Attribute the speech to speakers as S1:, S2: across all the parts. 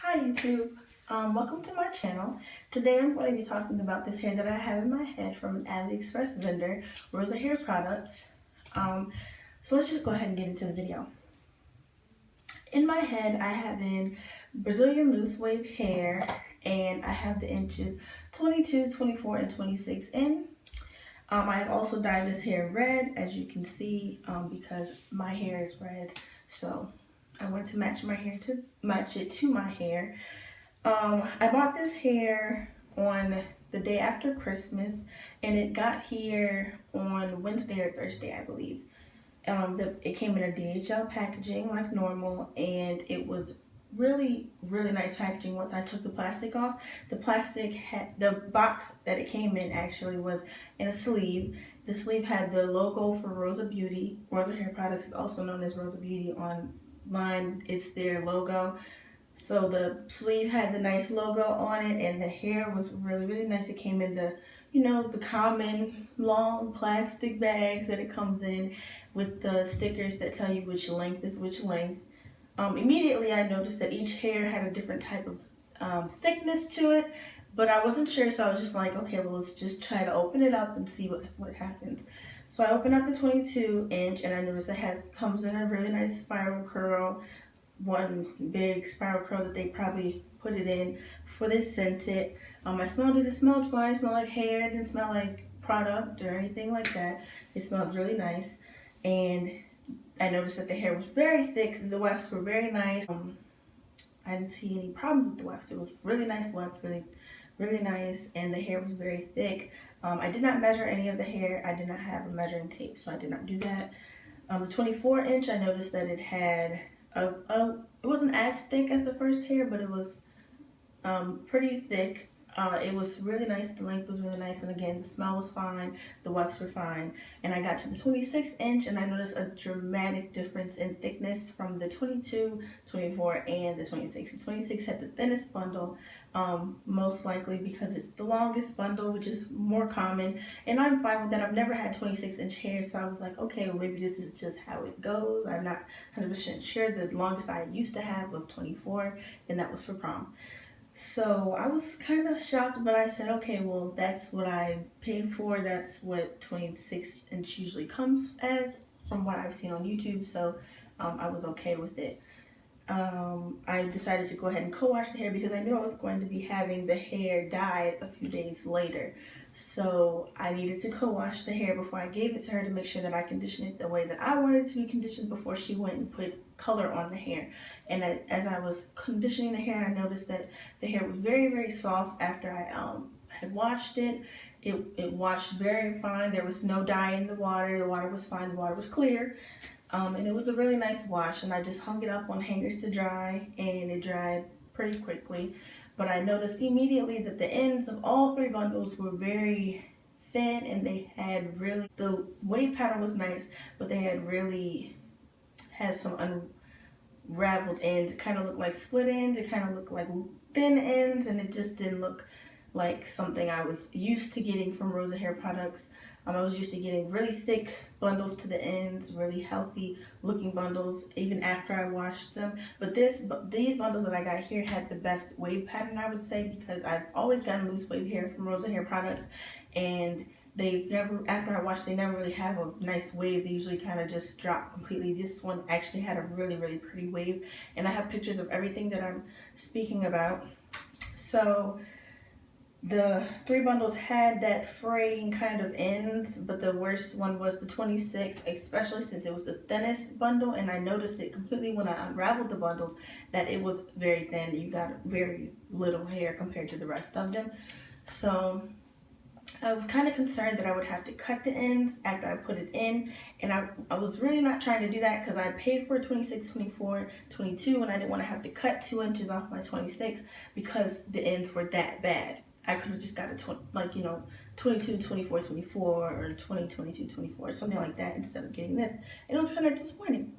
S1: Hi YouTube, welcome to my channel. Today I'm going to be talking about this hair that I have in my head from an Aliexpress vendor, Rosa Hair Products. So let's just go ahead and get into the video. In my head I have in Brazilian loose wave hair, and I have the inches 22, 24, and 26 in. I have also dyed this hair red, as you can see, because my hair is red, so I wanted to match it to my hair. I bought this hair on the day after Christmas, and it got here on Wednesday or Thursday, I believe. It came in a DHL packaging like normal, and it was really nice packaging. Once I took the plastic off, the box that it came in actually was in a sleeve. The sleeve had the logo for Rosa Hair Products is also known as Rosa Beauty online. It's their logo. So the sleeve had the nice logo on it, and the hair was really nice. It came in the common long plastic bags that it comes in, with the stickers that tell you which length is which length. Immediately I noticed that each hair had a different type of thickness to it, but I wasn't sure, so I was just like, okay, well, let's just try to open it up and see what happens. So I opened up the 22 inch, and I noticed it comes in a really nice spiral curl, one big spiral curl that they probably put it in before they sent it. I smelled it. It smelled fine. It smelled like hair. It didn't smell like product or anything like that. It smelled really nice, and I noticed that the hair was very thick. The wefts were very nice. I didn't see any problem with the wefts. It was really nice weft, really nice, and the hair was very thick. I did not measure any of the hair. I did not have a measuring tape, so I did not do that. The 24 inch, I noticed that it had it wasn't as thick as the first hair, but it was pretty thick. It was really nice. The length was really nice, and again, the smell was fine. The wefts were fine. And I got to the 26 inch, and I noticed a dramatic difference in thickness from the 22, 24, and the 26. The 26 had the thinnest bundle, most likely because it's the longest bundle, which is more common. And I'm fine with that. I've never had 26 inch hair, so I was like, okay, well, maybe this is just how it goes. I'm not 100% sure. The longest I used to have was 24, and that was for prom. So I was kind of shocked, but I said, okay, well, that's what I paid for. That's what 26 inch usually comes as, from what I've seen on YouTube. So I was okay with it. I decided to go ahead and co-wash the hair because I knew I was going to be having the hair dyed a few days later. So I needed to co-wash the hair before I gave it to her to make sure that I conditioned it the way that I wanted it to be conditioned before she went and put color on the hair. And as I was conditioning the hair, I noticed that the hair was very soft after I had washed it. It washed very fine. There was no dye in the water. The water was fine. The water was clear. And it was a really nice wash, and I just hung it up on hangers to dry, and it dried pretty quickly. But I noticed immediately that the ends of all three bundles were very thin, and they had the wave pattern was nice, but they had some unraveled ends. It kind of looked like split ends. It kind of looked like thin ends, and it just didn't look like something I was used to getting from Rosa Hair Products. I was used to getting really thick bundles to the ends, really healthy looking bundles, even after I washed them. But these bundles that I got here had the best wave pattern, I would say, because I've always gotten loose wave hair from Rosa Hair Products, and after I wash, they never really have a nice wave. They usually kind of just drop completely. This one actually had a really pretty wave, and I have pictures of everything that I'm speaking about. So the three bundles had that fraying kind of ends, but the worst one was the 26, especially since it was the thinnest bundle, and I noticed it completely when I unraveled the bundles that it was very thin. You got very little hair compared to the rest of them. So I was kind of concerned that I would have to cut the ends after I put it in, and I was really not trying to do that because I paid for 26, 24, 22, and I didn't want to have to cut 2 inches off my 26 because the ends were that bad. I could have just got a 22, 24, 24, or 20, 22, 24, something like that instead of getting this. And it was kind of disappointing.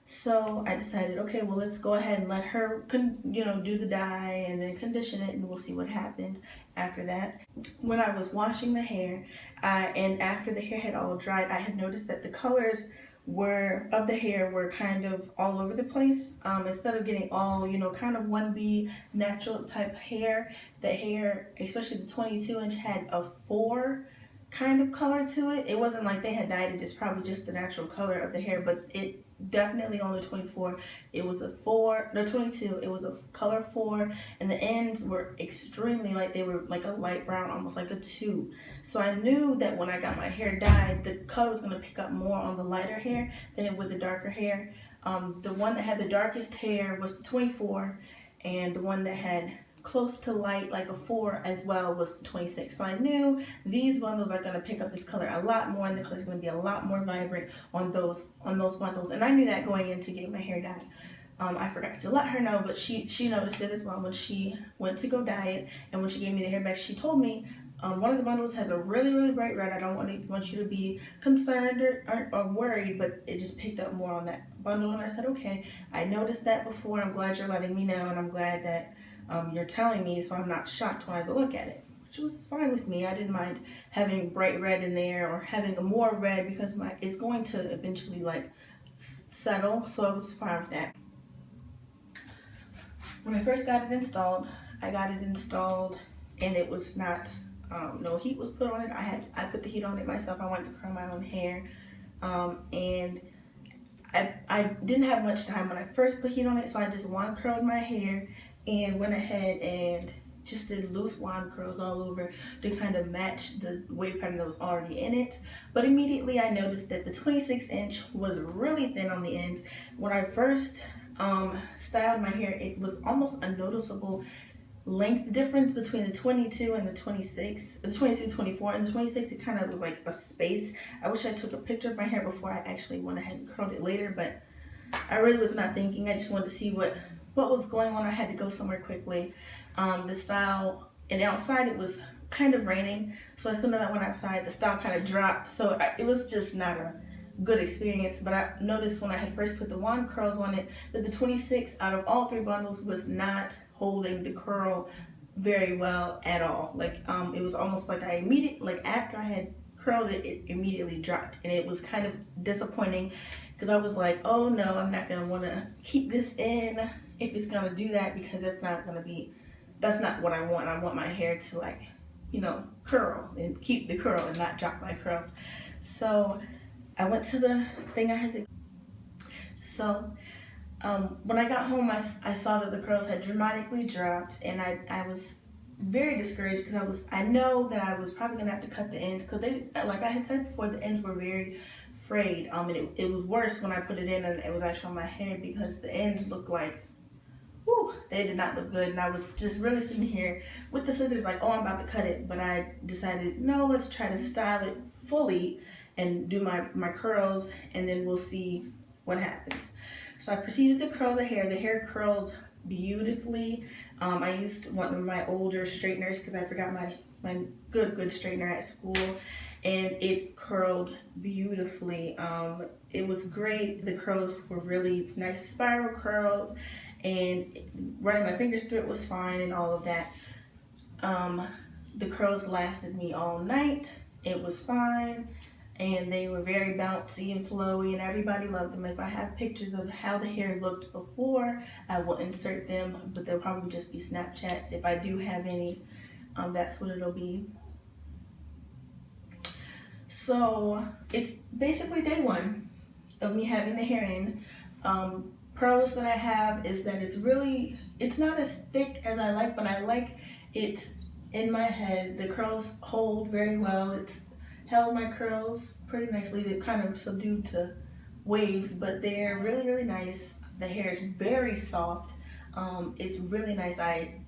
S1: So I decided, okay, well, let's go ahead and let her, do the dye and then condition it, and we'll see what happens after that. When I was washing the hair, and after the hair had all dried, I had noticed that the colors of the hair were kind of all over the place. Instead of getting all, you know, kind of 1B natural type hair, the hair, especially the 22-inch, had a 4 kind of color to it. It wasn't like they had dyed it, it's probably just the natural color of the hair, but it definitely on the 24, it was a 4, no 22, it was a color 4, and the ends were extremely light. They were like a light brown, almost like a 2. So I knew that when I got my hair dyed, the color was going to pick up more on the lighter hair than it would the darker hair. The one that had the darkest hair was the 24, and the one that had close to light, like a 4 as well, was the 26. So I knew these bundles are going to pick up this color a lot more, and the color is going to be a lot more vibrant on those bundles. And I knew that going into getting my hair dyed. I forgot to let her know, but she noticed it as well when she went to go dye it, and when she gave me the hair back, she told me one of the bundles has a really bright red. I don't want you to be concerned or worried, but it just picked up more on that bundle. And I said, okay, I noticed that before. I'm glad you're letting me know, and I'm glad that you're telling me, so I'm not shocked when I go look at it, which was fine with me. I didn't mind having bright red in there or having a more red, because it's going to eventually like settle, so I was fine with that. When I first got it installed, I got it installed and it was not, no heat was put on it. I put the heat on it myself. I wanted to curl my own hair, and I didn't have much time when I first put heat on it, so I just wand curled my hair and went ahead and just did loose wand curls all over to kind of match the wave pattern that was already in it. But immediately I noticed that the 26-inch was really thin on the ends. When I first styled my hair, it was almost a noticeable length difference between the 22 and the 26, the 22, 24, and the 26, it kind of was like a space. I wish I took a picture of my hair before I actually went ahead and curled it later, but I really was not thinking. I just wanted to see what was going on. I had to go somewhere quickly. The style, and outside it was kind of raining, so as soon as I went outside, the style kind of dropped, so it was just not a good experience. But I noticed when I had first put the wand curls on it that the 26 out of all 3 bundles was not holding the curl very well at all. Like it was almost like after I had curled it, it immediately dropped, and it was kind of disappointing because I was like, oh no, I'm not gonna want to keep this in if it's gonna do that, because that's not what I want. I want my hair to, like, you know, curl and keep the curl and not drop my curls. So I went to the thing I had to. So when I got home, I saw that the curls had dramatically dropped, and I was very discouraged because I know that I was probably gonna have to cut the ends, because they, like I had said before, the ends were very frayed. And it was worse when I put it in and it was actually on my head, because the ends looked like, whew, they did not look good. And I was just really sitting here with the scissors like, oh, I'm about to cut it. But I decided, no, let's try to style it fully and do my curls, and then we'll see what happens. So I proceeded to curl the hair. The hair curled beautifully. I used one of my older straighteners because I forgot my good straightener at school, and it curled beautifully. It was great. The curls were really nice spiral curls, and running my fingers through it was fine and all of that. The curls lasted me all night. It was fine, and they were very bouncy and flowy, and everybody loved them. If I have pictures of how the hair looked before, I will insert them, but they'll probably just be Snapchats. If I do have any, that's what it'll be. So it's basically day 1 of me having the hair in. Pros that I have is that it's not as thick as I like, but I like it in my head. The curls hold very well. It's held my curls pretty nicely. They're kind of subdued to waves, but they're really nice. The hair is very soft. It's really nice. I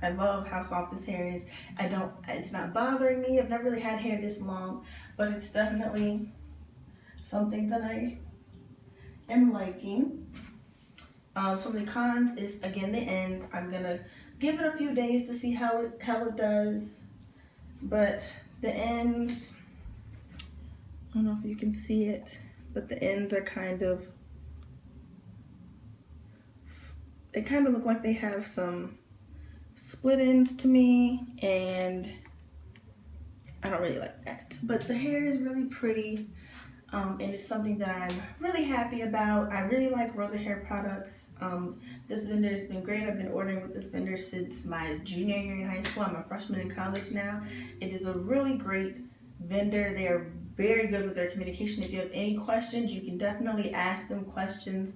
S1: love how soft this hair is. It's not bothering me. I've never really had hair this long, but it's definitely something that I am liking. Some of the cons is, again, the ends. I'm gonna give it a few days to see how it does, but the ends, I don't know if you can see it, but the ends are they kind of look like they have some split ends to me, and I don't really like that. But the hair is really pretty. and it's something that I'm really happy about. I really like Rosa hair products. This vendor has been great. I've been ordering with this vendor since my junior year in high school. I'm a freshman in college now. It is a really great vendor. They are very good with their communication. If you have any questions, you can definitely ask them questions.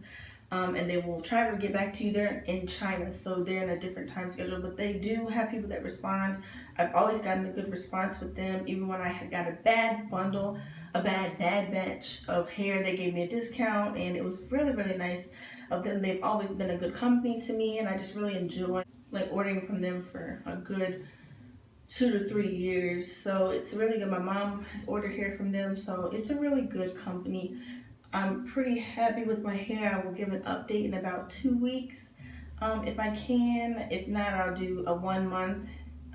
S1: And they will try to get back to you. They're in China, so they're in a different time schedule, but they do have people that respond. I've always gotten a good response with them. Even when I had got a bad bundle, a bad batch of hair, they gave me a discount, and it was really, really nice of them. They've always been a good company to me, and I just really enjoy like ordering from them for a good 2 to 3 years. So it's really good. My mom has ordered hair from them, so it's a really good company. I'm pretty happy with my hair. I will give an update in about 2 weeks if I can. If not, I'll do a 1 month.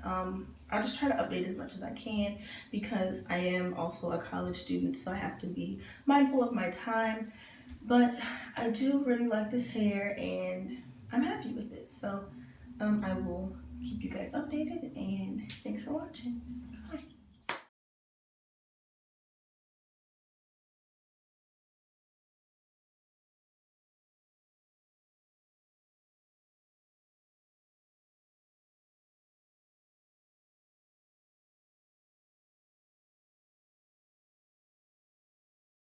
S1: I'll just try to update as much as I can because I am also a college student, so I have to be mindful of my time. But I do really like this hair and I'm happy with it. So I will keep you guys updated, and thanks for watching.